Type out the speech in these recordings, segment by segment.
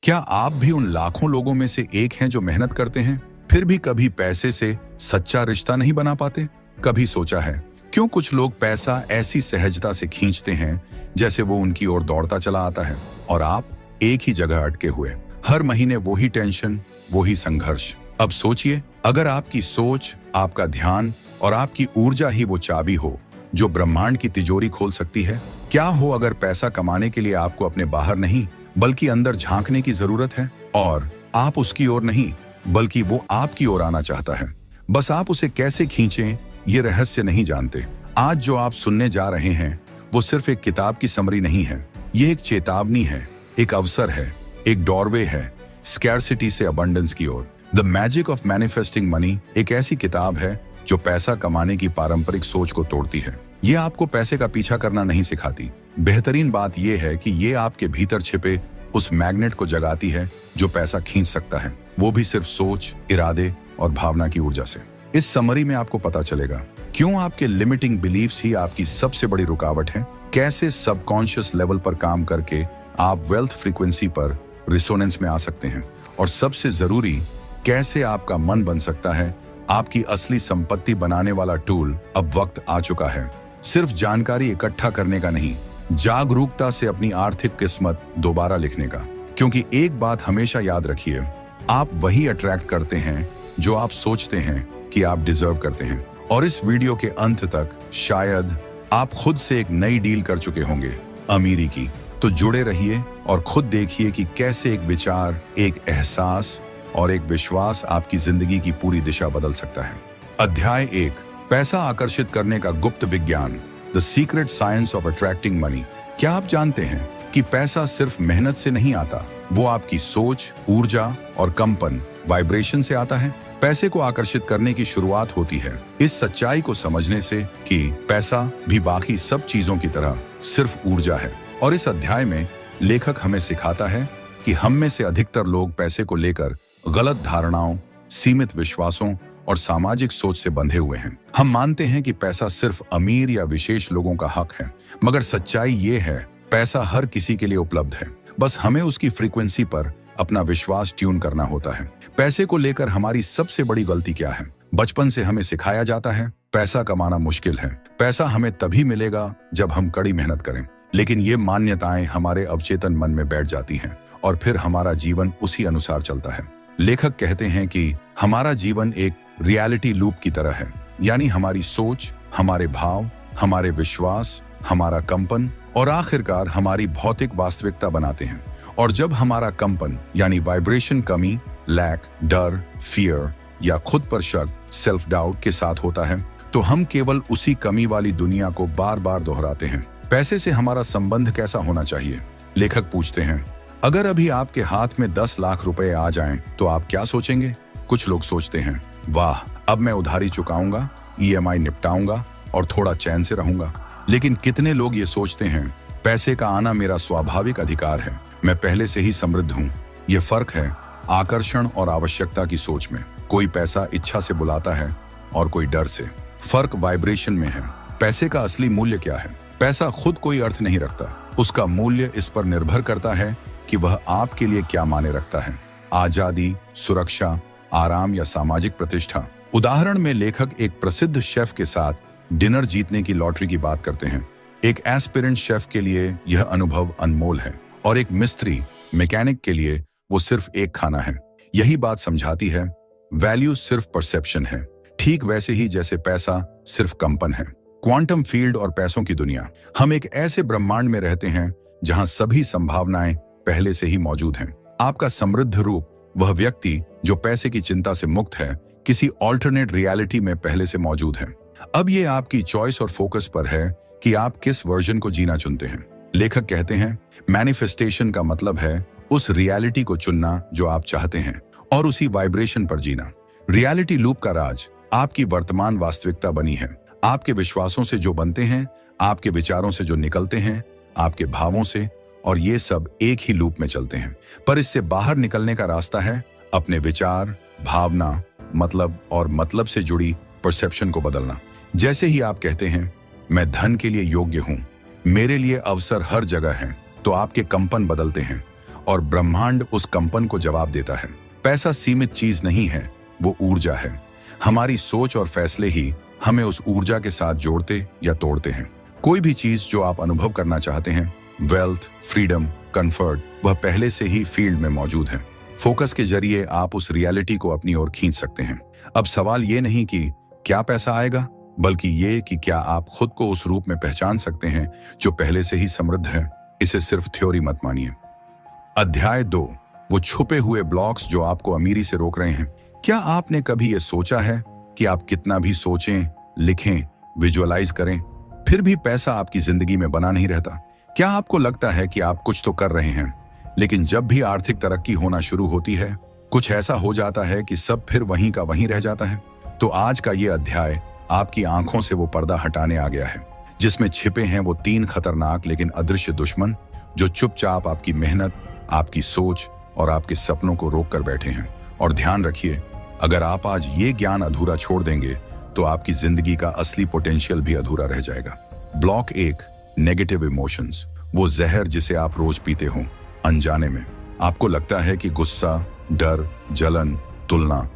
क्या आप भी उन लाखों लोगों में से एक हैं जो मेहनत करते हैं फिर भी कभी पैसे से सच्चा रिश्ता नहीं बना पाते? कभी सोचा है क्यों कुछ लोग पैसा ऐसी सहजता से खींचते हैं जैसे वो उनकी ओर दौड़ता चला आता है और आप एक ही जगह अटके हुए, हर महीने वही टेंशन, वही संघर्ष। अब सोचिए, अगर आपकी सोच, आपका ध्यान और आपकी ऊर्जा ही वो चाबी हो जो ब्रह्मांड की तिजोरी खोल सकती है। क्या हो अगर पैसा कमाने के लिए आपको अपने बाहर नहीं बल्कि अंदर झांकने की जरूरत है, और आप उसकी ओर नहीं बल्कि वो आपकी ओर आना चाहता है। बस आप उसे कैसे खींचें ये रहस्य नहीं जानते। आज जो आप सुनने जा रहे हैं वो सिर्फ एक किताब की समरी नहीं है, ये एक चेतावनी है, एक अवसर है, एक डोरवे है स्कैरसिटी से अबंडेंस की ओर। The magic of manifesting money एक ऐसी किताब है जो पैसा कमाने की पारंपरिक सोच को तोड़ती है। ये आपको पैसे का पीछा करना नहीं सिखाती। बेहतरीन बात यह है कि ये आपके भीतर छिपे उस मैग्नेट को जगाती है जो पैसा खींच सकता है, वो भी सिर्फ सोच, इरादे और भावना की ऊर्जा से। इस समरी में आपको पता चलेगा क्यों आपके लिमिटिंग बिलीफ्स ही आपकी सबसे बड़ी रुकावट है, कैसे सबकॉन्शियस लेवल पर काम करके आप वेल्थ फ्रीक्वेंसी पर रिसोनेंस में आ सकते हैं, और सबसे जरूरी कैसे आपका मन बन सकता है आपकी असली संपत्ति बनाने वाला टूल। अब वक्त आ चुका है सिर्फ जानकारी इकट्ठा करने का नहीं, जागरूकता से अपनी आर्थिक किस्मत दोबारा लिखने का। क्योंकि एक बात हमेशा याद रखिए, आप वही अट्रैक्ट करते हैं जो आप सोचते हैं कि आप डिजर्व करते हैं। और इस वीडियो के अंत तक शायद आप खुद से एक नई डील कर चुके होंगे अमीरी की। तो जुड़े रहिए और खुद देखिए कि कैसे एक विचार, एक एहसास और एक विश्वास आपकी जिंदगी की पूरी दिशा बदल सकता है। अध्याय 1, पैसा आकर्षित करने का गुप्त विज्ञान, the secret science of attracting money. क्या आप जानते हैं कि पैसा सिर्फ मेहनत से नहीं आता, वो आपकी सोच, ऊर्जा और कंपन, वाइब्रेशन से आता है। पैसे को आकर्षित करने की शुरुआत होती है इस सच्चाई को समझने से कि पैसा भी बाकी सब चीजों की तरह सिर्फ ऊर्जा है। और इस अध्याय में लेखक हमें सिखाता है कि हम में से अधिकतर लोग पैसे को लेकर गलत धारणाओं, सीमित विश्वासों और सामाजिक सोच से बंधे हुए हैं। हम मानते हैं कि पैसा सिर्फ अमीर या विशेष लोगों का हक है, मगर सच्चाई ये है पैसा हर किसी के लिए उपलब्ध है। बस हमें उसकी फ्रीक्वेंसी पर अपना विश्वास ट्यून करना होता है। पैसे को लेकर हमारी सबसे बड़ी गलती क्या है? बचपन से हमें सिखाया जाता है पैसा कमाना मुश्किल है, पैसा हमें तभी मिलेगा जब हम कड़ी मेहनत करें। लेकिन ये मान्यताएं हमारे अवचेतन मन में बैठ जाती हैं और फिर हमारा जीवन उसी अनुसार चलता है। लेखक कहते हैं कि हमारा जीवन एक रियलिटी लूप की तरह है, यानी हमारी सोच, हमारे भाव, हमारे विश्वास, हमारा कंपन और आखिरकार हमारी भौतिक वास्तविकता बनाते हैं। और जब हमारा कंपन यानी वाइब्रेशन कमी, लैक, डर, फियर या खुद पर शक, सेल्फ डाउट के साथ होता है तो हम केवल उसी कमी वाली दुनिया को बार बार दोहराते हैं। पैसे से हमारा संबंध कैसा होना चाहिए? लेखक पूछते हैं, अगर अभी आपके हाथ में 10 लाख रुपए आ जाएं तो आप क्या सोचेंगे? कुछ लोग सोचते हैं, वाह, अब मैं उधारी चुकाऊंगा, EMI निपटाऊंगा और थोड़ा चैन से रहूंगा। लेकिन कितने लोग ये सोचते हैं, पैसे का आना मेरा स्वाभाविक अधिकार है, मैं पहले से ही समृद्ध हूं। ये फर्क है आकर्षण और आवश्यकता की सोच में। कोई पैसा इच्छा से बुलाता है और कोई डर से। फर्क वाइब्रेशन में है। पैसे का असली मूल्य क्या है? पैसा खुद कोई अर्थ नहीं रखता, उसका मूल्य इस पर निर्भर करता है कि वह आपके लिए क्या माने रखता है। आजादी, सुरक्षा, आराम या सामाजिक प्रतिष्ठा। उदाहरण में लेखक एक प्रसिद्ध शेफ के साथ डिनर जीतने की लॉटरी की बात करते हैं। एक एस्पिरेंट शेफ के लिए यह अनुभव अनमोल है और एक मिस्त्री, मैकेनिक के लिए वो सिर्फ एक खाना है। यही बात समझाती है वैल्यू सिर्फ परसेप्शन है, ठीक वैसे ही जैसे पैसा सिर्फ कंपन है। क्वांटम फील्ड और पैसों की दुनिया। हम एक ऐसे ब्रह्मांड में रहते हैं जहां सभी संभावनाएं पहले से ही मौजूद हैं। आपका समृद्ध रूप, वह व्यक्ति जो पैसे की चिंता से मुक्त है, किसी ऑल्टरनेट रियलिटी में पहले से मौजूद है। अब ये आपकी चॉइस और फोकस पर है कि आप किस वर्जन को जीना चुनते हैं। लेखक कहते हैं मैनिफेस्टेशन का मतलब है उस रियलिटी को चुनना जो आप चाहते हैं और उसी वाइब्रेशन पर जीना। रियलिटी लूप का राज आपकी वर्तमान वास्तविकता बनी है। आपके विश्वासों से जो बनते हैं, आपके विचारों से जो निकलते हैं, आपके भावों से, और ये सब एक ही लूप में चलते हैं। पर इससे बाहर निकलने का रास्ता है अपने विचार, भावना, मतलब और मतलब से जुड़ी परसेप्शन को बदलना। जैसे ही आप कहते हैं मैं धन के लिए योग्य हूं, मेरे लिए अवसर हर जगह है, तो आपके कंपन बदलते हैं और ब्रह्मांड उस कंपन को जवाब देता है। पैसा सीमित चीज नहीं है, वो ऊर्जा है। हमारी सोच और फैसले ही हमें उस ऊर्जा के साथ जोड़ते या तोड़ते हैं। कोई भी चीज जो आप अनुभव करना चाहते हैं, वेल्थ, फ्रीडम, कंफर्ट, वह पहले से ही फील्ड में मौजूद है। फोकस के जरिए आप उस रियलिटी को अपनी ओर खींच सकते हैं। अब सवाल ये नहीं कि क्या पैसा आएगा, बल्कि ये कि क्या आप खुद को उस रूप में पहचान सकते हैं जो पहले से ही समृद्ध है। इसे सिर्फ थ्योरी मत मानिए। अध्याय 2, वो छुपे हुए ब्लॉक्स जो आपको अमीरी से रोक रहे हैं। क्या आपने कभी ये सोचा है कि आप कितना भी सोचें, लिखें, विजुअलाइज करें, फिर भी पैसा आपकी जिंदगी में बना नहीं रहता? क्या आपको लगता है कि आप कुछ तो कर रहे हैं, लेकिन जब भी आर्थिक तरक्की होना शुरू होती है, कुछ ऐसा हो जाता है कि सब फिर वहीं का वहीं रह जाता है? तो आज का ये अध्याय आपकी आंखों से वो पर्दा हटाने आ गया है, जिसमें छिपे हैं वो 3 खतरनाक लेकिन अदृश्य दुश्मन जो चुपचाप आपकी मेहनत, आपकी सोच और आपके सपनों को रोक कर बैठे हैं। और ध्यान रखिए, अगर आप आज ये ज्ञान अधूरा छोड़ देंगे तो आपकी जिंदगी का असली पोटेंशियल भी अधूरा रह जाएगा। Block 1, negative emotions. वो जहर जिसे आप रोज पीते हो अनजाने में। आपको लगता है कि गुस्सा, डर, जलन, तुलना,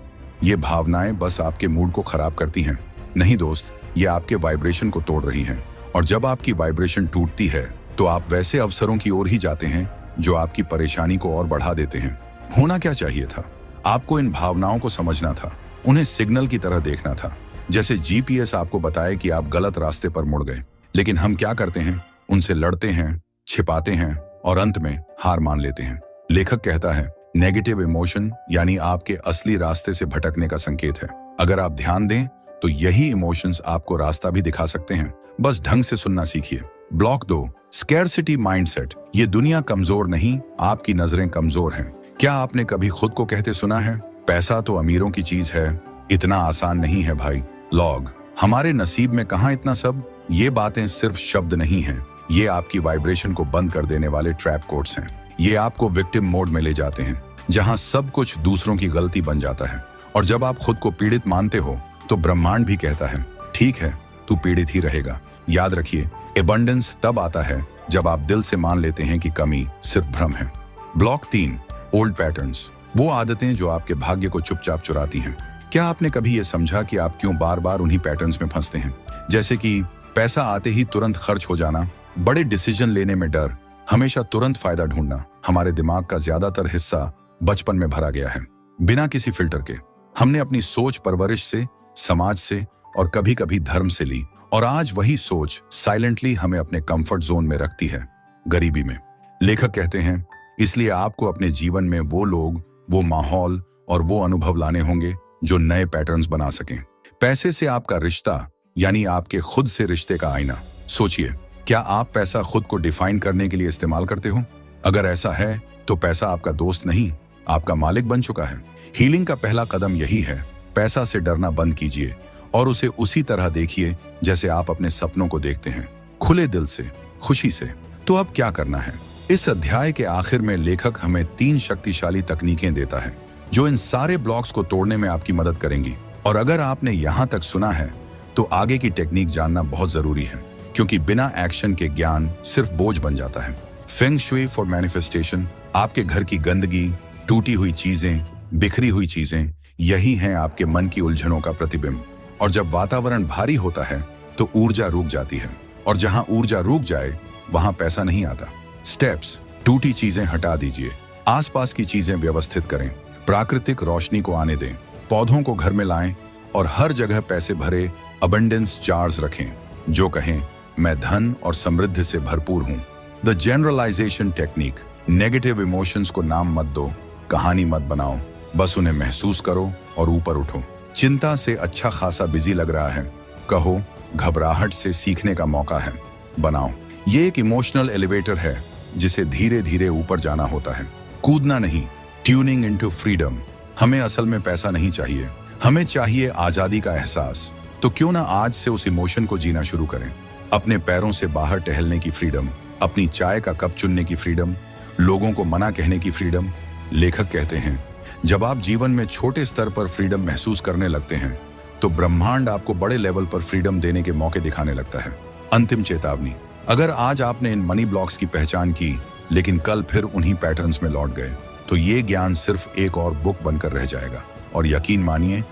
ये भावनाएं बस आपके मूड को खराब करती हैं। नहीं दोस्त, ये आपके वाइब्रेशन को तोड़ रही हैं। और जब आपकी वाइब्रेशन टूटती है तो आप वैसे अवसरों की ओर ही जाते हैं जो आपकी परेशानी को और बढ़ा देते हैं। होना क्या चाहिए था? आपको इन भावनाओं को समझना था, उन्हें सिग्नल की तरह देखना था, जैसे जीपीएस आपको बताए कि आप गलत रास्ते पर मुड़ गए। लेकिन हम क्या करते हैं? उनसे लड़ते हैं, छिपाते हैं और अंत में हार मान लेते हैं। लेखक कहता है, नेगेटिव इमोशन यानी आपके असली रास्ते से भटकने का संकेत है। अगर आप ध्यान दें तो यही इमोशंस आपको रास्ता भी दिखा सकते हैं। बस ढंग से सुनना सीखिए। Block 2, scarcity mindset. ये दुनिया कमजोर नहीं, आपकी नजरें कमजोर हैं। क्या आपने कभी खुद को कहते सुना है, पैसा तो अमीरों की चीज है, इतना आसान नहीं है भाई? लॉग, हमारे नसीब में कहां इतना सब? ये बातें सिर्फ शब्द नहीं हैं, ये आपकी वाइब्रेशन को बंद कर देने वाले ट्रैप कोड्स हैं। ये आपको विक्टिम मोड में ले जाते हैं, जहां सब कुछ दूसरों की गलती बन जाता है। और जब आप खुद को पीड़ित मानते हो तो ब्रह्मांड भी कहता है, ठीक है, तू पीड़ित ही रहेगा। याद रखिए, एबंडेंस तब आता है जब आप दिल से मान लेते हैं कि कमी सिर्फ भ्रम है। Block 3, old patterns. वो आदतें जो आपके भाग्य को चुपचाप चुराती हैं। क्या आपने कभी ये समझा कि आप क्यों बार बार उन्हीं पैटर्न्स में फंसते हैं? जैसे कि पैसा आते ही तुरंत खर्च हो जाना, बड़े डिसीजन लेने में डर, हमेशा तुरंत फायदा ढूंढना। हमारे दिमाग का ज्यादातर हिस्सा बचपन में भरा गया है, बिना किसी फिल्टर के। हमने अपनी सोच परवरिश से, समाज से और कभी कभी धर्म से ली, और आज वही सोच साइलेंटली हमें अपने कंफर्ट जोन में रखती है, गरीबी में। लेखक कहते हैं, इसलिए आपको अपने जीवन में वो लोग, वो माहौल और वो अनुभव लाने होंगे जो नए पैटर्न्स बना सकें। पैसे से आपका रिश्ता यानी आपके खुद से रिश्ते का आईना। सोचिए, क्या आप पैसा खुद को डिफाइन करने के लिए इस्तेमाल करते हो? अगर ऐसा है तो पैसा आपका दोस्त नहीं, आपका मालिक बन चुका है। हीलिंग का पहला कदम यही है, पैसा से डरना बंद कीजिए और उसे उसी तरह देखिए जैसे आप अपने सपनों को देखते हैं, खुले दिल से, खुशी से। तो अब क्या करना है? इस अध्याय के आखिर में लेखक हमें 3 शक्तिशाली तकनीकें देता है जो इन सारे ब्लॉक्स को तोड़ने में आपकी मदद करेंगी। और अगर आपने यहां तक सुना है तो आगे की टेक्निक जानना बहुत जरूरी है, क्योंकि बिना एक्शन के ज्ञान सिर्फ बोझ बन जाता है। Feng shui for manifestation. आपके घर की गंदगी, टूटी हुई चीजें, बिखरी हुई चीजें, यही हैं आपके मन की उलझनों का प्रतिबिंब। और जब वातावरण भारी होता है तो ऊर्जा रुक जाती है, और जहां ऊर्जा रुक जाए वहां पैसा नहीं आता। स्टेप्स: टूटी चीजें हटा दीजिए, आसपास की चीजें व्यवस्थित करें, प्राकृतिक रोशनी को आने दें, पौधों को घर में लाएं और हर जगह पैसे भरे अबंडेंस जार्स रखें जो कहें, मैं धन और समृद्धि से भरपूर हूं। The generalization technique. Negative emotions को नाम मत दो, कहानी मत बनाओ, बस उन्हें महसूस करो और ऊपर उठो। चिंता से अच्छा खासा बिजी लग रहा है, कहो घबराहट से सीखने का मौका है, बनाओ। ये एक इमोशनल एलिवेटर है जिसे धीरे धीरे ऊपर जाना होता है, कूदना नहीं। Tuning into freedom. हमें असल में पैसा नहीं चाहिए, हमें चाहिए आजादी का एहसास। तो क्यों ना आज से उस इमोशन को जीना शुरू करें। अपने पैरों से बाहर टहलने की फ्रीडम, अपनी चाय का कप चुनने की फ्रीडम, लोगों को मना कहने की फ्रीडम। लेखक कहते हैं, जब आप जीवन में छोटे स्तर पर फ्रीडम महसूस करने लगते हैं तो ब्रह्मांड आपको बड़े लेवल पर फ्रीडम देने के मौके दिखाने लगता है। अंतिम चेतावनी: अगर आज आपने इन मनी ब्लॉक्स की पहचान की लेकिन कल फिर उन्हीं पैटर्न्स में लौट गए, तो ये ज्ञान सिर्फ एक और बुक बनकर रह जाएगा। और यकीन मानिए,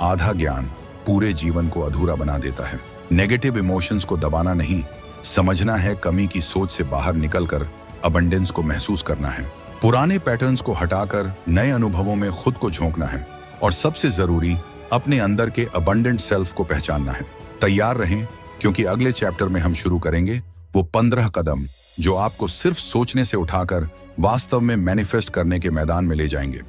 आधा ज्ञान पूरे जीवन को अधूरा बना देता है। नेगेटिव इमोशंस को दबाना नहीं, समझना है, कमी की सोच से बाहर निकलकर अबंडेंस को महसूस करना है। पुराने पैटर्न्स को हटाकर नए अनुभवों में खुद को झोंकना है। और सबसे जरूरी, अपने अंदर के अबंडेंट सेल्फ को पहचानना है। तैयार रहें, क्योंकि अगले चैप्टर में हम शुरू करेंगे वो 15 कदम जो आपको सिर्फ सोचने से उठाकर वास्तव में मैनिफेस्ट करने के मैदान में ले जाएंगे।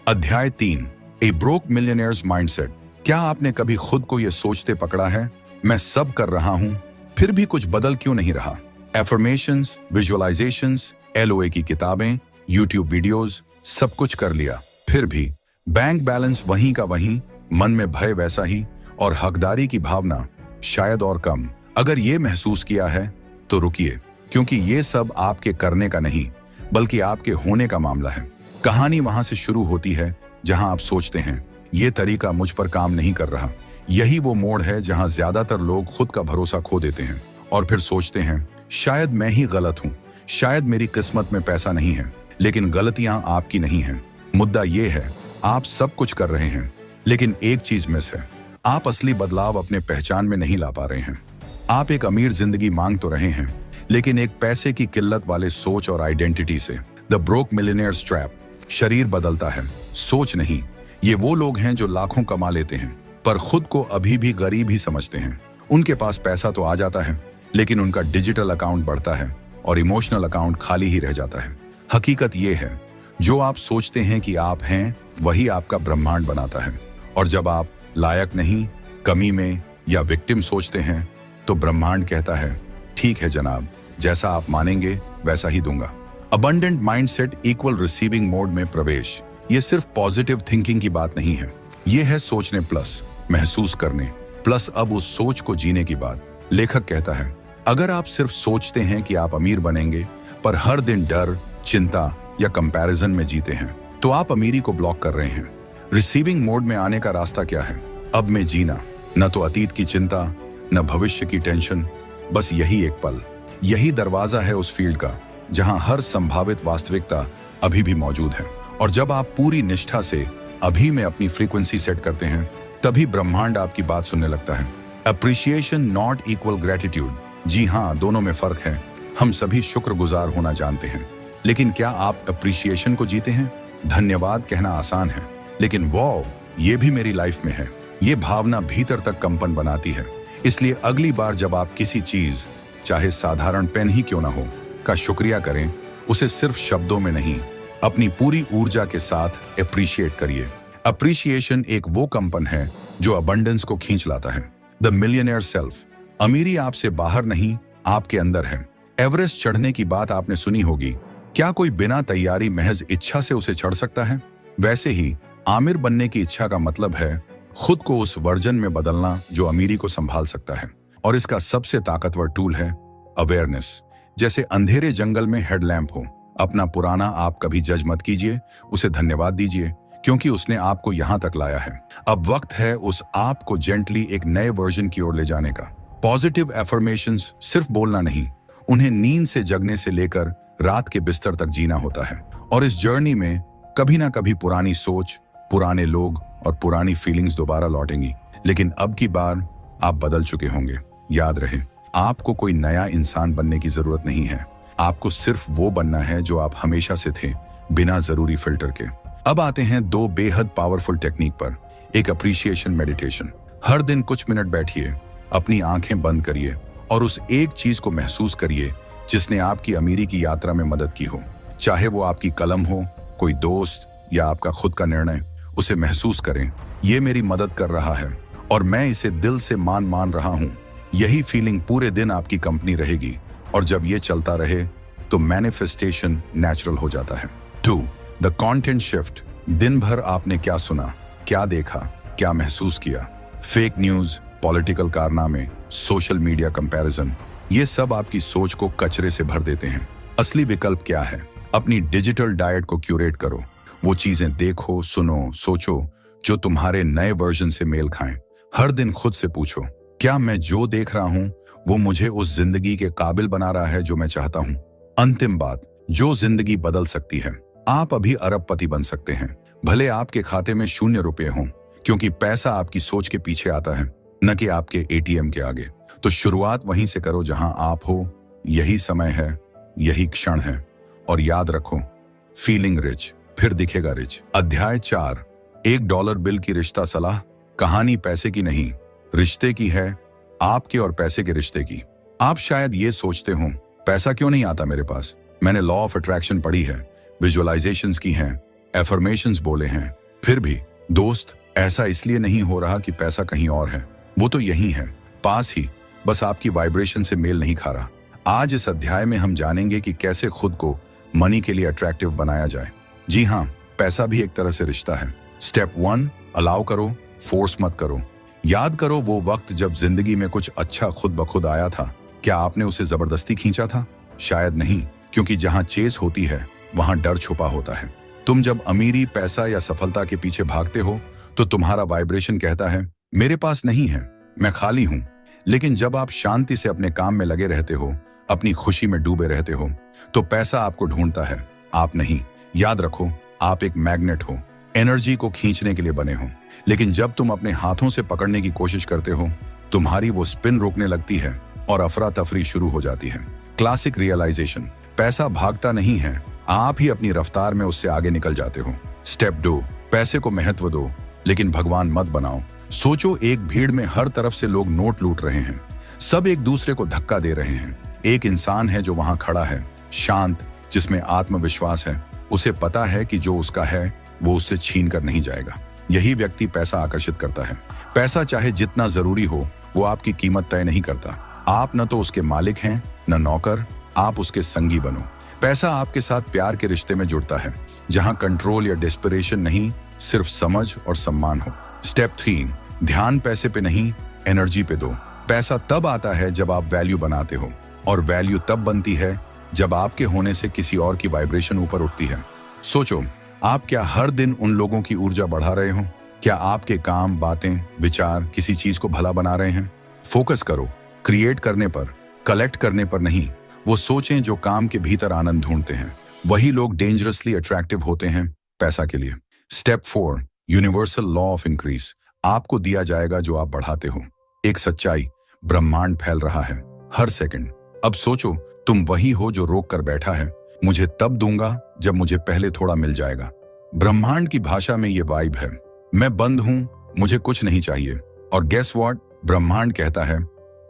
अध्याय 3, ए ब्रोक मिलियनेयर्स माइंडसेट। क्या आपने कभी खुद को यह सोचते पकड़ा है, मैं सब कर रहा हूं, फिर भी कुछ बदल क्यों नहीं रहा? एफर्मेशंस, विजुअलाइजेशंस, LOA की किताबें, यूट्यूब वीडियोस, सब कुछ कर लिया, फिर भी बैंक बैलेंस वहीं का वहीं, मन में भय वैसा ही, और हकदारी की भावना शायद और कम। अगर ये महसूस किया है तो रुकिए, क्योंकि ये सब आपके करने का नहीं, बल्कि आपके होने का मामला है। कहानी वहां से शुरू होती है जहां आप सोचते हैं, ये तरीका मुझ पर काम नहीं कर रहा। यही वो मोड़ है जहां ज्यादातर लोग खुद का भरोसा खो देते हैं और फिर सोचते हैं, शायद मैं ही गलत हूं, शायद मेरी किस्मत में पैसा नहीं है। लेकिन गलतियां आपकी नहीं हैं। मुद्दा ये है, आप सब कुछ कर रहे हैं, लेकिन एक चीज मिस है। आप असली बदलाव अपने पहचान में नहीं ला पा रहे हैं। आप एक अमीर जिंदगी मांग तो रहे हैं, लेकिन एक पैसे की किल्लत वाले सोच और आइडेंटिटी से। The broke millionaires trap. शरीर बदलता है, सोच नहीं। ये वो लोग हैं जो लाखों कमा लेते हैं, पर खुद को अभी भी गरीब ही समझते हैं। उनके पास पैसा तो आ जाता है, लेकिन उनका डिजिटल अकाउंट बढ़ता है और इमोशनल अकाउंट खाली ही रह जाता है। हकीकत ये है, जो आप सोचते हैं कि आप हैं, वही आपका ब्रह्मांड बनाता है। और जब आप लायक नहीं, कमी में या विक्टिम सोचते हैं, तो ब्रह्मांड कहता है, ठीक है जनाब, जैसा आप मानेंगे वैसा ही दूंगा। Abundant mindset equal receiving mode में प्रवेश। ये सिर्फ पॉजिटिव थिंकिंग की बात नहीं है, ये है सोचने प्लस महसूस करने प्लस अब उस सोच को जीने की बात। लेखक कहता है, अगर आप सिर्फ सोचते हैं कि आप अमीर बनेंगे, पर हर दिन डर, चिंता या कंपैरिजन में जीते हैं, तो आप अमीरी को ब्लॉक कर रहे हैं। रिसीविंग मोड में आने का रास्ता क्या है? अब में जीना, न तो अतीत की चिंता, न भविष्य की टेंशन, बस यही एक पल। यही दरवाजा है उस फील्ड का जहां हर संभावित वास्तविकता अभी भी मौजूद है। और जब आप पूरी निष्ठा से अभी में अपनी फ्रीक्वेंसी सेट करते हैं, तभी ब्रह्मांड आपकी बात सुनने लगता है। Appreciation not equal gratitude. जी हाँ, दोनों में फर्क है। हम सभी शुक्रगुजार होना जानते हैं, लेकिन क्या आप अप्रिशिएशन को जीते हैं? धन्यवाद कहना आसान है, लेकिन वाओ, ये भी मेरी लाइफ में है, ये भावना भीतर तक कंपन बनाती है। इसलिए अगली बार जब आप किसी चीज, चाहे साधारण पेन ही क्यों ना हो, का शुक्रिया करें, उसे सिर्फ शब्दों में नहीं, अपनी पूरी ऊर्जा के साथ अप्रिशिएट करिए। अप्रिशिएशन एक वो कंपन है जो अबंडेंस को खींच लाता है। The millionaire self. अमीरी आपसे बाहर नहीं, आपके अंदर है। एवरेस्ट चढ़ने की बात आपने सुनी होगी। क्या कोई बिना तैयारी महज इच्छा से उसे चढ़ सकता है? वैसे ही आमिर बनने की इच्छा का मतलब है खुद को उस वर्जन में बदलना जो अमीरी को संभाल सकता है। और इसका सबसे ताकतवर टूल है अवेयरनेस। जैसे अंधेरे जंगल में हेडलैम्प हो, अपना पुराना आप कभी जज मत कीजिए, उसे धन्यवाद दीजिए, क्योंकि उसने आपको यहां तक लाया है। अब वक्त है उस आप को जेंटली एक नए वर्जन की ओर ले जाने का। पॉजिटिव एफर्मेशंस सिर्फ बोलना नहीं, उन्हें नींद से जगने से लेकर रात के बिस्तर तक जीना होता है। और इस जर्नी में कभी ना कभी पुरानी सोच, पुराने लोग और पुरानी फीलिंग्स दोबारा लौटेंगी, लेकिन अब की बार आप बदल चुके होंगे। याद रहे, आपको कोई नया इंसान बनने की जरूरत नहीं है, आपको सिर्फ वो बनना है जो आप हमेशा से थे, बिना जरूरी फिल्टर के। अब आते हैं दो बेहद पावरफुल टेक्निक पर। एक अप्रिशिएशन मेडिटेशन। हर दिन कुछ मिनट बैठिए, अपनी आंखें बंद करिए और उस एक चीज को महसूस करिए जिसने आपकी अमीरी की यात्रा में मदद की हो। चाहे वो आपकी कलम हो, कोई दोस्त या आपका खुद का निर्णय, उसे महसूस करें, ये मेरी मदद कर रहा है और मैं इसे दिल से मान रहा हूं। यही फीलिंग पूरे दिन आपकी कंपनी रहेगी, और जब ये चलता रहे तो मैनिफेस्टेशन नेचुरल हो जाता है। 2. The content shift. दिन भर आपने क्या सुना, क्या देखा, क्या महसूस किया? फेक न्यूज, पॉलिटिकल कारनामे, सोशल मीडिया कंपैरिजन, ये सब आपकी सोच को कचरे से भर देते हैं। असली विकल्प क्या है? अपनी डिजिटल डाइट को क्यूरेट करो। वो चीजें देखो, सुनो, सोचो जो तुम्हारे नए वर्जन से मेल खाएं। हर दिन खुद से पूछो, क्या मैं जो देख रहा हूं वो मुझे उस जिंदगी के काबिल बना रहा है जो मैं चाहता हूं? अंतिम बात, जो जिंदगी बदल सकती है। आप अभी अरबपति बन सकते हैं, भले आपके खाते में 0 रुपए हों, क्योंकि पैसा आपकी सोच के पीछे आता है, न कि आपके एटीएम के आगे। तो शुरुआत वहीं से करो जहां आप हो। यही समय है, यही क्षण है। और याद रखो, फीलिंग रिच फिर दिखेगा रिच। अध्याय 4, $1 बिल की रिश्ता सलाह। कहानी पैसे की नहीं, रिश्ते की है, आपके और पैसे के रिश्ते की। आप शायद ये सोचते हो, पैसा क्यों नहीं आता मेरे पास? मैंने लॉ ऑफ अट्रैक्शन पढ़ी है, विजुअलाइजेशंस की हैं, एफर्मेशंस बोले हैं, फिर भी दोस्त ऐसा इसलिए नहीं हो रहा कि पैसा कहीं और है। वो तो यही है, पास ही, बस आपकी वाइब्रेशन से मेल नहीं खा रहा। आज इस अध्याय में हम जानेंगे कि कैसे खुद को मनी के लिए अट्रैक्टिव बनाया जाए। जी हाँ, पैसा भी एक तरह से रिश्ता है। स्टेप 1, अलाउ करो, फोर्स मत करो। याद करो वो वक्त जब जिंदगी में कुछ अच्छा खुद ब खुद आया था। क्या आपने उसे जबरदस्ती खींचा था? शायद नहीं, क्योंकि जहां चेस होती है वहां डर छुपा होता है। तुम जब अमीरी, पैसा या सफलता के पीछे भागते हो तो तुम्हारा वाइब्रेशन कहता है मेरे पास नहीं है, मैं खाली हूं। लेकिन जब आप शांति से अपने काम में लगे रहते हो, अपनी खुशी में डूबे रहते हो, तो पैसा आपको ढूंढता है, आप नहीं। याद रखो, आप एक मैग्नेट हो, एनर्जी को खींचने के लिए बने हो। लेकिन जब तुम अपने हाथों से पकड़ने की कोशिश करते हो, तुम्हारी वो स्पिन रोकने लगती है और अफरा तफरी शुरू हो जाती है। क्लासिक रियलाइजेशन, पैसा भागता नहीं है, आप ही अपनी रफ्तार में उससे आगे निकल जाते हो। स्टेप 2, पैसे को महत्व दो, लेकिन भगवान मत बनाओ। सोचो, एक भीड़ में हर तरफ से लोग नोट लूट रहे हैं, सब एक दूसरे को धक्का दे रहे हैं। एक इंसान है जो वहां खड़ा है, शांत, जिसमें आत्मविश्वास है। उसे पता है कि जो उसका है वो उससे छीन कर नहीं जाएगा। यही व्यक्ति पैसा आकर्षित करता है। पैसा चाहे जितना जरूरी हो, वो आपकी कीमत तय नहीं करता। आप न तो उसके मालिक हैं, न नौकर, आप उसके संगी बनो। पैसा आपके साथ प्यार के रिश्ते में जुड़ता है, जहां कंट्रोल या डेस्परेशन नहीं, सिर्फ समझ और सम्मान हो। स्टेप 3, ध्यान पैसे पे नहीं, एनर्जी पे दो। पैसा तब आता है जब आप वैल्यू बनाते हो, और वैल्यू तब बनती है जब आपके होने से किसी और की वाइब्रेशन ऊपर उठती है। सोचो, आप क्या हर दिन उन लोगों की ऊर्जा बढ़ा रहे हो? क्या आपके काम, बातें, विचार किसी चीज को भला बना रहे हैं? फोकस करो, क्रिएट करने पर, कलेक्ट करने पर नहीं। वो सोचें जो काम के भीतर आनंद ढूंढते हैं। वही लोग डेंजरसली अट्रैक्टिव होते हैं पैसा के लिए। Step 4, universal law of increase. आपको दिया जाएगा जो आप बढ़ाते हो। एक सच्चाई, ब्रह्मांड फैल रहा है हर सेकंड। अब सोचो, तुम वही हो जो रोक कर बैठा है, मुझे तब दूंगा जब मुझे पहले थोड़ा मिल जाएगा। ब्रह्मांड की भाषा में ये वाइब है, मैं बंद हूं, मुझे कुछ नहीं चाहिए। और गेस व्हाट? ब्रह्मांड कहता है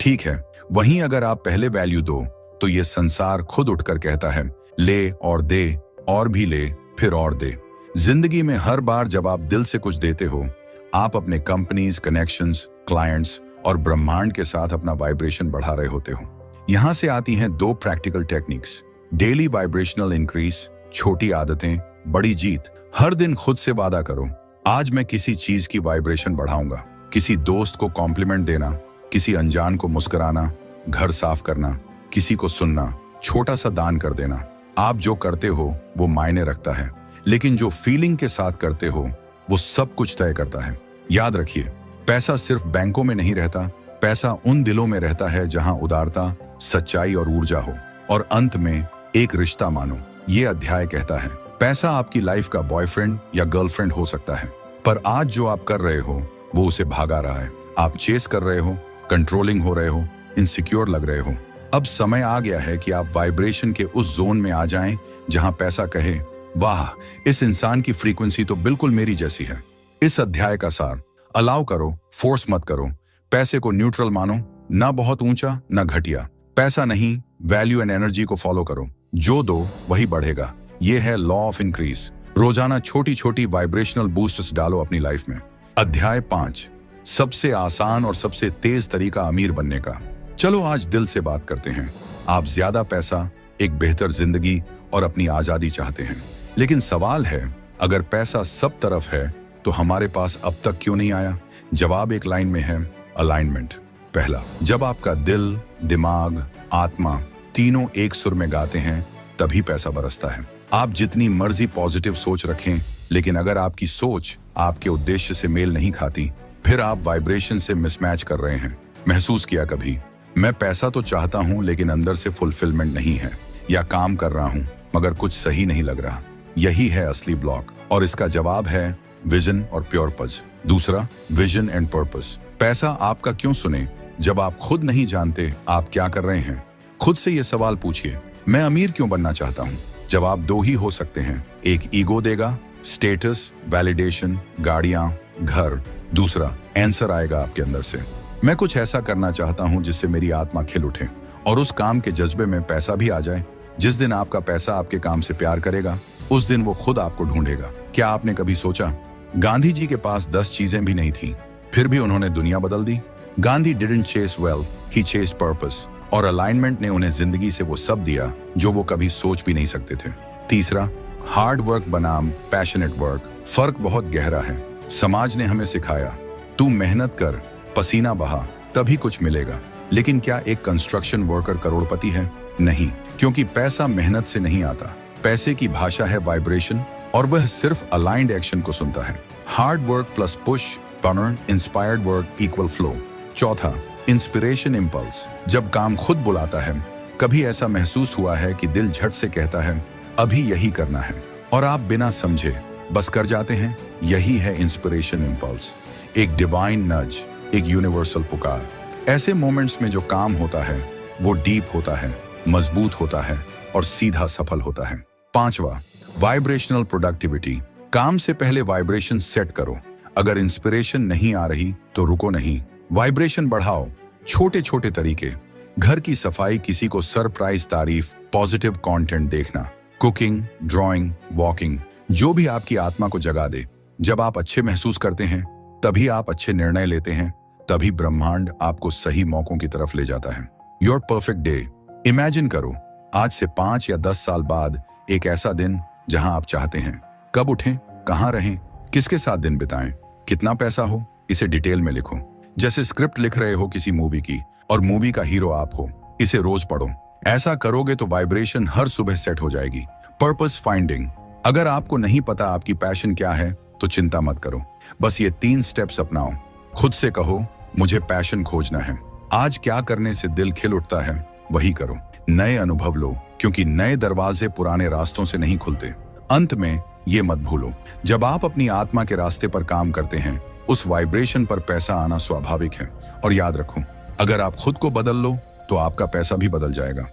ठीक है। वहीं अगर आप पहले वैल्यू दो, तो ये संसार खुद उठकर कहता है ले और दे, और भी ले, फिर और दे। जिंदगी में हर बार जब आप दिल से कुछ देते हो, आप अपने कंपनीज, कनेक्शंस, क्लाइंट्स और ब्रह्मांड के साथ अपना वाइब्रेशन बढ़ा रहे होते हो। यहां से आती हैं 2 practical techniques. Daily vibrational increase, छोटी आदतें, बड़ी जीत। हर दिन खुद से वादा करो, आज मैं किसी चीज की वाइब्रेशन बढ़ाऊंगा। किसी दोस्त को कॉम्प्लीमेंट देना, किसी अनजान को मुस्कुराना, घर साफ करना, किसी को सुनना, छोटा सा दान कर देना। आप जो करते हो वो मायने रखता है, लेकिन जो फीलिंग के साथ करते हो वो सब कुछ तय करता है। याद रखिए, पैसा सिर्फ बैंकों में नहीं रहता, पैसा उन दिलों में रहता है जहां उदारता, सच्चाई और ऊर्जा हो। और अंत में एक रिश्ता मानो। ये अध्याय कहता है पैसा आपकी लाइफ का बॉयफ्रेंड या गर्लफ्रेंड हो सकता है, पर आज जो आप कर रहे हो वो उसे भागा रहा है। आप चेस कर रहे हो, कंट्रोलिंग हो रहे हो, इनसिक्योर लग रहे हो। अब समय आ गया है कि आप वाइब्रेशन के उस जोन में आ जाएं जहां पैसा कहे वाह, इस इंसान की फ्रीक्वेंसी तो बिल्कुल मेरी जैसी है। इस अध्याय का सार, अलाउ करो, फोर्स मत करो। पैसे को न्यूट्रल मानो, ना बहुत ऊंचा ना घटिया। पैसा नहीं, वैल्यू एंड एनर्जी को फॉलो करो। जो दो वही बढ़ेगा। ये है लॉ ऑफ इंक्रीज। रोजाना छोटी छोटी वाइब्रेशनल बूस्ट्स डालो अपनी लाइफ में। अध्याय 5, सबसे आसान और सबसे तेज तरीका अमीर बनने का। चलो आज दिल से बात करते हैं। आप ज्यादा पैसा, एक बेहतर जिंदगी और अपनी आजादी चाहते हैं, लेकिन सवाल है, अगर पैसा सब तरफ है तो हमारे पास अब तक क्यों नहीं आया? जवाब एक लाइन में है, अलाइनमेंट। पहला, जब आपका दिल, दिमाग, आत्मा तीनों एक सुर में गाते हैं तभी पैसा बरसता है। आप जितनी मर्जी पॉजिटिव सोच रखें, लेकिन अगर आपकी सोच आपके उद्देश्य से मेल नहीं खाती, फिर आप वाइब्रेशन से मिसमैच कर रहे हैं। महसूस किया कभी, मैं पैसा तो चाहता हूं लेकिन अंदर से फुलफिलमेंट नहीं है, या काम कर रहा हूं मगर कुछ सही नहीं लग रहा। यही है असली ब्लॉक और इसका जवाब है विजन और पर्पस। दूसरा, विजन एंड पर्पस। पैसा आपका क्यों सुने जब आप खुद नहीं जानते आप क्या कर रहे हैं? खुद से ये सवाल पूछिए, मैं अमीर क्यों बनना चाहता हूँ? जवाब दो ही हो सकते हैं, एक ईगो देगा, स्टेटस, वैलिडेशन, गाड़ियां, घर। दूसरा आंसर आएगा आपके अंदर से, मैं कुछ ऐसा करना चाहता हूं जिससे मेरी आत्मा खिल उठे और उस काम के जज्बे में पैसा भी आ जाए। जिस दिन आपका पैसा आपके काम से प्यार करेगा, उस दिन वो खुद आपको ढूंढेगा। क्या आपने कभी सोचा, गांधी जी के पास 10 चीजें भी नहीं थी, फिर भी उन्होंने दुनिया बदल दी। Gandhi didn't chase wealth, he chased purpose, और अलाइनमेंट ने उन्हें जिंदगी से वो सब दिया जो वो कभी सोच भी नहीं सकते थे। तीसरा, हार्ड वर्क बनाम पैशनेट वर्क। फर्क बहुत गहरा है। समाज ने हमें सिखाया, तू मेहनत कर, पसीना बहा, तभी कुछ मिलेगा। लेकिन क्या एक कंस्ट्रक्शन वर्कर करोड़पति है? नहीं, क्योंकि पैसा मेहनत से नहीं आता। पैसे की भाषा है वाइब्रेशन, और वह सिर्फ अलाइंड एक्शन को सुनता है। Hard work plus push, burn, inspired work equal flow. चौथा, इंस्पिरेशन इम्पल्स। जब काम खुद बुलाता है, कभी ऐसा महसूस हुआ है कि दिल झट से कहता है अभी यही करना है, और आप बिना समझे बस कर जाते हैं? यही है इंस्पिरेशन इम्पल्स, एक डिवाइन नज, एक यूनिवर्सल पुकार। ऐसे मोमेंट्स में जो काम होता है वो डीप होता है, मजबूत होता है और सीधा सफल होता है। पांचवा, वाइब्रेशनल प्रोडक्टिविटी। काम से पहले वाइब्रेशन सेट करो। अगर इंस्पिरेशन नहीं आ रही तो रुको नहीं, वाइब्रेशन बढ़ाओ। छोटे छोटे तरीके, घर की सफाई, किसी को सरप्राइज तारीफ, पॉजिटिव कंटेंट देखना, कुकिंग, ड्राइंग, वॉकिंग, जो भी आपकी आत्मा को जगा दे। जब आप अच्छे महसूस करते हैं तभी आप अच्छे निर्णय लेते हैं, तभी ब्रह्मांड आपको सही मौकों की तरफ ले जाता है। Your perfect day. इमेजिन करो, आज से 5 या 10 साल बाद एक ऐसा दिन जहां आप चाहते हैं। कब उठें, कहां रहें, किसके साथ दिन बिताएं, कितना पैसा हो, इसे डिटेल में लिखो। जैसे स्क्रिप्ट लिख रहे हो किसी मूवी की, और मूवी का हीरो आप हो। इसे रोज पढ़ो। ऐसा करोगे तो वाइब्रेशन हर सुबह सेट हो जाएगी। Purpose finding. अगर आपको नहीं पता आपकी पैशन क्या है तो चिंता मत करो, बस ये 3 स्टेप्स अपनाओ। खुद से कहो, मुझे पैशन खोजना है। आज क्या करने से दिल खिल उठता है वही करो। नए अनुभव लो, क्योंकि नए दरवाजे पुराने रास्तों से नहीं खुलते। अंत में ये मत भूलो, जब आप अपनी आत्मा के रास्ते पर काम करते हैं, उस वाइब्रेशन पर पैसा आना स्वाभाविक है। और याद रखो, अगर आप खुद को बदल लो तो आपका पैसा भी बदल जाएगा।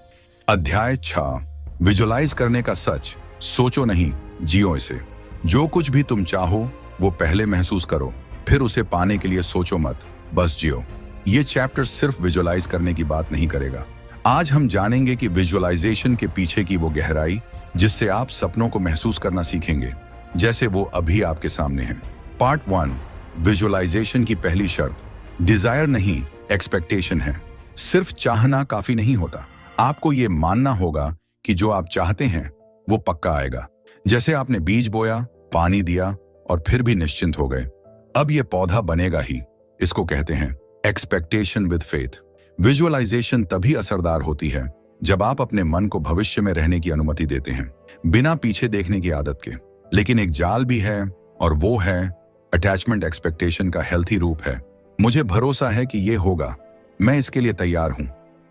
अध्याय 6, विजुअलाइज करने का सच। सोचो नहीं, जियो इसे। जो कुछ भी तुम चाहो वो पहले महसूस करो, फिर उसे पाने के लिए सोचो मत, बस जियो। ये चैप्टर सिर्फ विजुअलाइज करने की बात नहीं करेगा। आज हम जानेंगे कि विजुअलाइजेशन के पीछे की वो गहराई जिससे आप सपनों को महसूस करना सीखेंगे जैसे वो अभी आपके सामने हैं। पार्ट 1, विजुअलाइजेशन की पहली शर्त डिजायर नहीं, एक्सपेक्टेशन है। सिर्फ चाहना काफी नहीं होता, आपको ये मानना होगा कि जो आप चाहते हैं वो पक्का आएगा। जैसे आपने बीज बोया, पानी दिया और फिर भी निश्चिंत हो गए, अब ये पौधा बनेगा ही। इसको कहते हैं एक्सपेक्टेशन विद फेथ। विजुअलाइजेशन तभी असरदार होती है जब आप अपने मन को भविष्य में रहने की अनुमति देते हैं, बिना पीछे देखने की आदत के। लेकिन एक जाल भी है, और वो है अटैचमेंट। एक्सपेक्टेशन का हेल्थी रूप है, मुझे भरोसा है कि ये होगा, मैं इसके लिए तैयार हूं,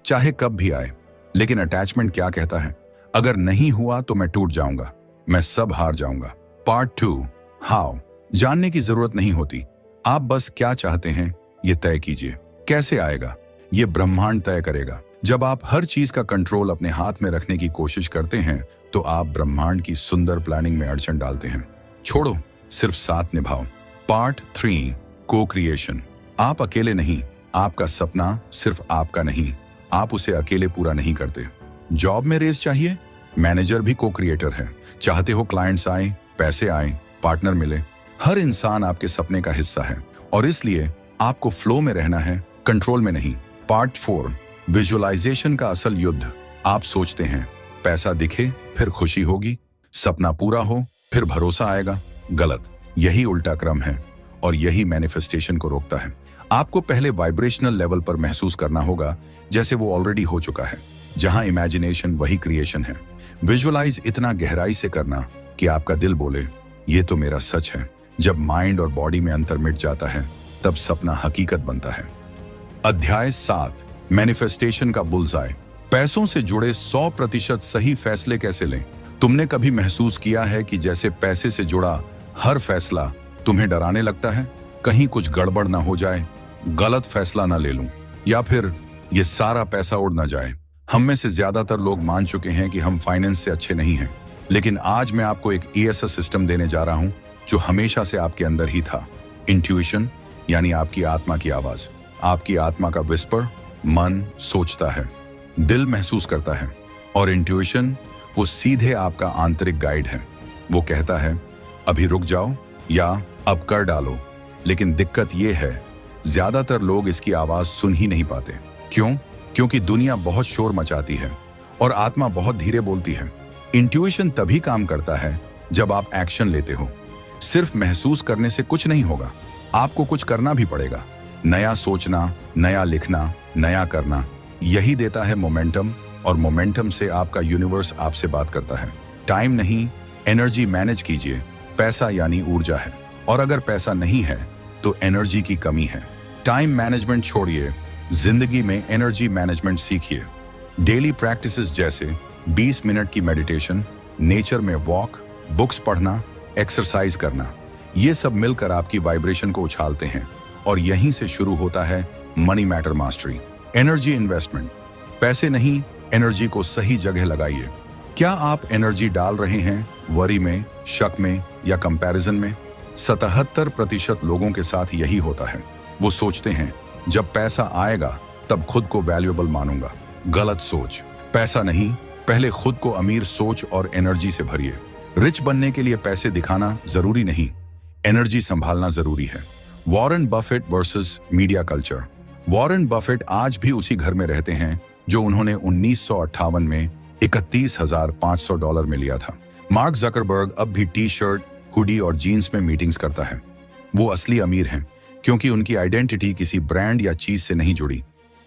चाहे कब भी आए। लेकिन अटैचमेंट क्या कहता है, अगर नहीं हुआ तो मैं टूट जाऊंगा, मैं सब हार जाऊंगा। Part 2, how. जानने की जरूरत नहीं होती, आप बस क्या चाहते हैं ये तय कीजिए। कैसे आएगा ये ब्रह्मांड तय करेगा। जब आप हर चीज का कंट्रोल अपने हाथ में रखने की कोशिश करते हैं तो आप ब्रह्मांड की सुंदर प्लानिंग में अड़चन डालते हैं। छोड़ो, सिर्फ साथ निभाओ। पार्ट 3, को क्रिएशन। आप अकेले नहीं, आपका सपना सिर्फ आपका नहीं, आप उसे अकेले पूरा नहीं करते। जॉब में रेस चाहिए, मैनेजर भी को क्रिएटर है। चाहते हो क्लाइंट्स आए, पैसे आए, पार्टनर मिले, हर इंसान आपके सपने का हिस्सा है, और इसलिए आपको फ्लो में रहना है, कंट्रोल में नहीं। पार्ट 4, विजुअलाइजेशन का असल युद्ध। आप सोचते हैं पैसा दिखे फिर खुशी होगी, सपना पूरा हो फिर भरोसा आएगा। गलत, यही उल्टा क्रम है, और यही मैनिफेस्टेशन को रोकता है। आपको पहले वाइब्रेशनल लेवल पर महसूस करना होगा जैसे वो ऑलरेडी हो चुका है, जहां इमेजिनेशन वही क्रिएशन है। विजुअलाइज इतना गहराई से करना कि आपका दिल बोले ये तो मेरा सच है। जब माइंड और बॉडी में अंतर मिट जाता है तब सपना हकीकत बनता है। अध्याय 7, मैनिफेस्टेशन का बुल्सआई। पैसों से जुड़े 100% सही फैसले कैसे लें। तुमने कभी महसूस किया है कि जैसे पैसे से जुड़ा हर फैसला तुम्हें डराने लगता है? कहीं कुछ गड़बड़ ना हो जाए, गलत फैसला ना ले लूं, या फिर ये सारा पैसा उड़ ना जाए। हम में से ज्यादातर लोग मान चुके हैं कि हम फाइनेंस से अच्छे नहीं हैं, लेकिन आज मैं आपको एक ESS सिस्टम देने जा रहा हूं जो हमेशा से आपके अंदर ही था। इंट्यूशन यानी आपकी आत्मा की आवाज, आपकी आत्मा का विस्पर। मन सोचता है, दिल महसूस करता है, और इंट्यूशन वो सीधे आपका आंतरिक गाइड है। वो कहता है अभी रुक जाओ या अब कर डालो। लेकिन दिक्कत ये है, ज्यादातर लोग इसकी आवाज सुन ही नहीं पाते। क्यों? क्योंकि दुनिया बहुत शोर मचाती है और आत्मा बहुत धीरे बोलती है। इंट्यूशन तभी काम करता है जब आप एक्शन लेते हो। सिर्फ महसूस करने से कुछ नहीं होगा, आपको कुछ करना भी पड़ेगा। नया सोचना, नया लिखना, नया करना, यही देता है मोमेंटम, और मोमेंटम से आपका यूनिवर्स आपसे बात करता है। टाइम नहीं, एनर्जी मैनेज कीजिए। पैसा यानी ऊर्जा है, और अगर पैसा नहीं है तो एनर्जी की कमी है। टाइम मैनेजमेंट छोड़िए, जिंदगी में एनर्जी मैनेजमेंट सीखिए। डेली प्रैक्टिसेस जैसे 20 मिनट की मेडिटेशन, नेचर में वॉक, बुक्स पढ़ना, एक्सरसाइज करना, ये सब मिलकर आपकी वाइब्रेशन को उछालते हैं। और यहीं से शुरू होता है money matter mastery. Energy investment, पैसे नहीं, एनर्जी को सही जगह लगाइए। क्या आप एनर्जी डाल रहे हैं वरी में, शक में या कंपैरिजन में? 77% लोगों के साथ यही होता है। वो सोचते हैं जब पैसा आएगा तब खुद को वैल्यूएबल मानूंगा। गलत सोच। पैसा नहीं, पहले खुद को अमीर सोच और एनर्जी से भरिए। रिच बनने के लिए पैसे दिखाना जरूरी नहीं, एनर्जी संभालना जरूरी है। Warren Buffett versus media culture. Warren Buffett आज भी उसी घर में रहते हैं जो उन्होंने 1958 में $31,500 में लिया था। मार्क जकरबर्ग अब भी टी-शर्ट, हुडी और जीन्स में मीटिंग्स करता है। वो असली अमीर हैं क्योंकि उनकी आइडेंटिटी किसी ब्रांड या चीज से नहीं जुड़ी,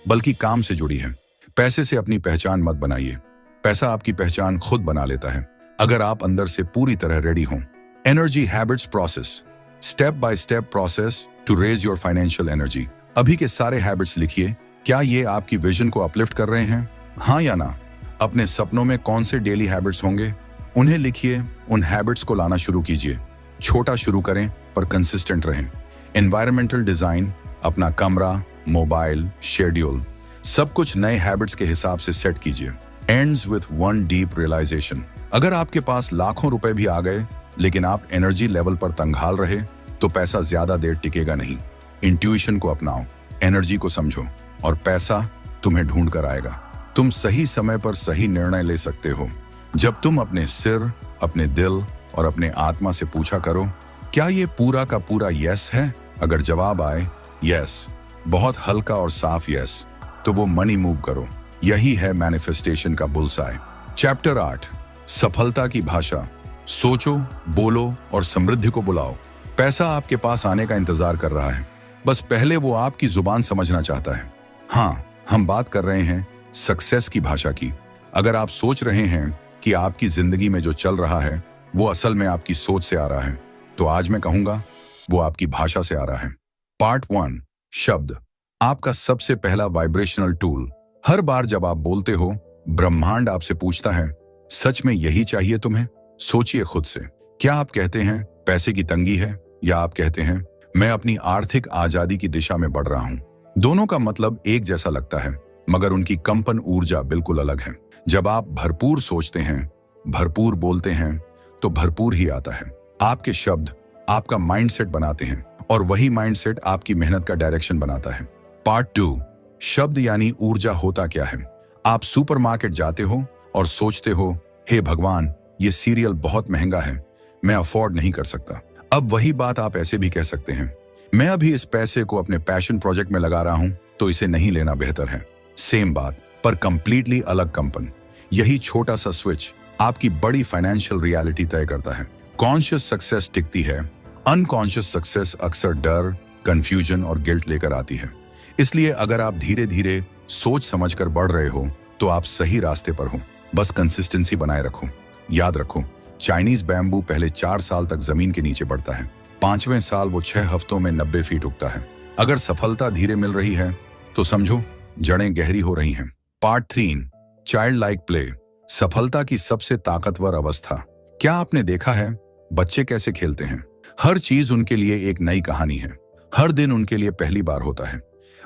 बल्कि काम से जुड़ी है। पैसे से अपनी पहचान मत बनाइए, पैसा आपकी पहचान खुद बना लेता है अगर आप अंदर से पूरी तरह रेडी हों। Energy habits process, step by step process to raise your financial energy. अभी के सारे हैबिट्स लिखिए। क्या ये आपकी विजन को अपलिफ्ट कर रहे हैं? हाँ या ना? अपने सपनों में कौन से डेली हैबिट्स होंगे, उन्हें लिखिए। उन हैबिट्स को लाना शुरू कीजिए। छोटा शुरू करें पर कंसिस्टेंट रहें। एनवायरमेंटल डिजाइन, अपना कमरा, मोबाइल, शेड्यूल, सब कुछ नए हैबिट्स के हिसाब से सेट कीजिए। Ends with one deep realization. अगर आपके पास लाखों रुपए भी आ गए लेकिन आप एनर्जी लेवल पर तंगहाल रहे तो पैसा ज्यादा देर टिकेगा नहीं। इंट्यूशन को अपनाओ, एनर्जी को समझो, और पैसा तुम्हें ढूंढ कर आएगा। तुम सही समय पर सही निर्णय ले सकते हो जब तुम अपने सिर, अपने दिल और अपने आत्मा से पूछा करो, क्या ये पूरा का पूरा यस है? अगर जवाब आए यस, बहुत हल्का और साफ यस, तो वो मनी मूव करो। यही है मैनिफेस्टेशन का बुलसाई। चैप्टर 8, सफलता की भाषा। सोचो, बोलो और समृद्धि को बुलाओ। पैसा आपके पास आने का इंतजार कर रहा है, बस पहले वो आपकी जुबान समझना चाहता है। हाँ, हम बात कर रहे हैं सक्सेस की भाषा की। अगर आप सोच रहे हैं कि आपकी जिंदगी में जो चल रहा है वो असल में आपकी सोच से आ रहा है, तो आज मैं कहूंगा वो आपकी भाषा से आ रहा है। पार्ट 1, शब्द, आपका सबसे पहला वाइब्रेशनल टूल। हर बार जब आप बोलते हो, ब्रह्मांड आपसे पूछता है, सच में यही चाहिए तुम्हें? सोचिए खुद से, क्या आप कहते हैं पैसे की तंगी है, या आप कहते हैं मैं अपनी आर्थिक आजादी की दिशा में बढ़ रहा हूं? दोनों का मतलब एक जैसा लगता है, मगर उनकी कंपन ऊर्जा बिल्कुल अलग है। जब आप भरपूर सोचते हैं, भरपूर बोलते हैं, तो भरपूर ही आता है। आपके शब्द आपका माइंडसेट बनाते हैं, और वही माइंडसेट आपकी मेहनत का डायरेक्शन बनाता है। पार्ट 2, शब्द यानी ऊर्जा होता क्या है। आप सुपरमार्केट जाते हो और सोचते हो, हे भगवान, ये सीरियल बहुत महंगा है, मैं अफोर्ड नहीं कर सकता। अब वही बात आप ऐसे भी कह सकते हैं, मैं अभी इस पैसे को अपने पैशन प्रोजेक्ट में लगा रहा हूं, तो इसे नहीं लेना बेहतर है। सेम बात पर कंप्लीटली अलग कंपन। यही छोटा सा स्विच आपकी बड़ी फाइनेंशियल रियलिटी तय करता है। कॉन्शियस सक्सेस टिकती है, अनकॉन्शियस सक्सेस अक्सर डर, कंफ्यूजन और गिल्ट लेकर आती है। इसलिए अगर आप धीरे धीरे सोच समझकर बढ़ रहे हो तो आप सही रास्ते पर हो। बस कंसिस्टेंसी बनाए रखो। याद रखो, चाइनीज बैम्बू पहले 4 साल तक जमीन के नीचे बढ़ता है, 5वें साल वो 6 हफ्तों में 90 फीट उगता है। अगर सफलता धीरे मिल रही है तो समझो जड़ें गहरी हो रही हैं। Part 3, child like play. सफलता की सबसे ताकतवर अवस्था। क्या आपने देखा है बच्चे कैसे खेलते हैं? हर चीज उनके लिए एक नई कहानी है। हर दिन उनके लिए पहली बार होता है।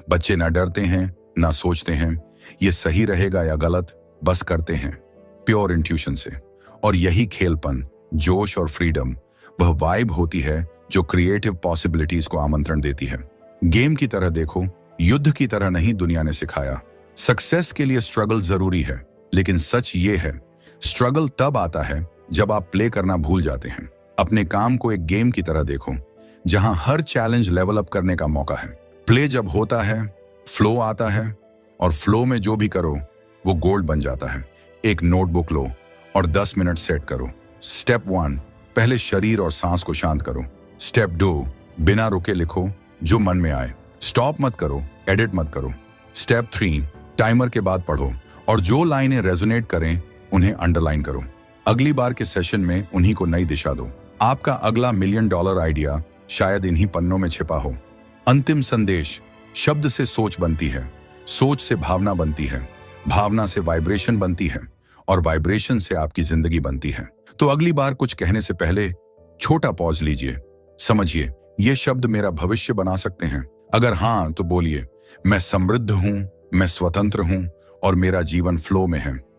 बच्चे ना डरते हैं, ना सोचते हैं ये सही रहेगा या गलत, बस करते हैं प्योर इंट्यूशन से। और यही खेलपन, जोश और फ्रीडम वह वाइब होती है जो क्रिएटिव पॉसिबिलिटीज को आमंत्रण देती है। गेम की तरह देखो, युद्ध की तरह नहीं दुनिया ने सिखाया। सक्सेस के लिए स्ट्रगल जरूरी है, लेकिन सच ये है स्ट्रगल तब आता है जब आप प्ले करना भूल जाते हैं। अपने काम को एक गेम की तरह देखो जहां हर चैलेंज लेवल अप करने का मौका है। प्ले जब होता है, फ्लो आता है, और फ्लो में जो भी करो वो गोल्ड बन जाता है। एक नोटबुक लो और 10 मिनट सेट करो। स्टेप 1, पहले शरीर और सांस को शांत करो। स्टेप 2, बिना रुके लिखो जो मन में आए। स्टॉप मत करो, एडिट मत करो। स्टेप 3, टाइमर के बाद पढ़ो और जो लाइनें रेजोनेट करें उन्हें अंडरलाइन करो। अगली बार के सेशन में उन्हीं को नई दिशा दो। आपका अगला $1 मिलियन आइडिया शायद इन्हीं पन्नों में छिपा हो। अंतिम संदेश, शब्द से सोच बनती है, सोच से भावना बनती है, भावना से वाइब्रेशन बनती है, और वाइब्रेशन से आपकी जिंदगी बनती है। तो अगली बार कुछ कहने से पहले छोटा पॉज लीजिए। समझिए, ये शब्द मेरा भविष्य बना सकते हैं। अगर हाँ तो बोलिए, मैं समृद्ध हूं, मैं स्वतंत्र हूं और मेरा जीवन फ्लो में है।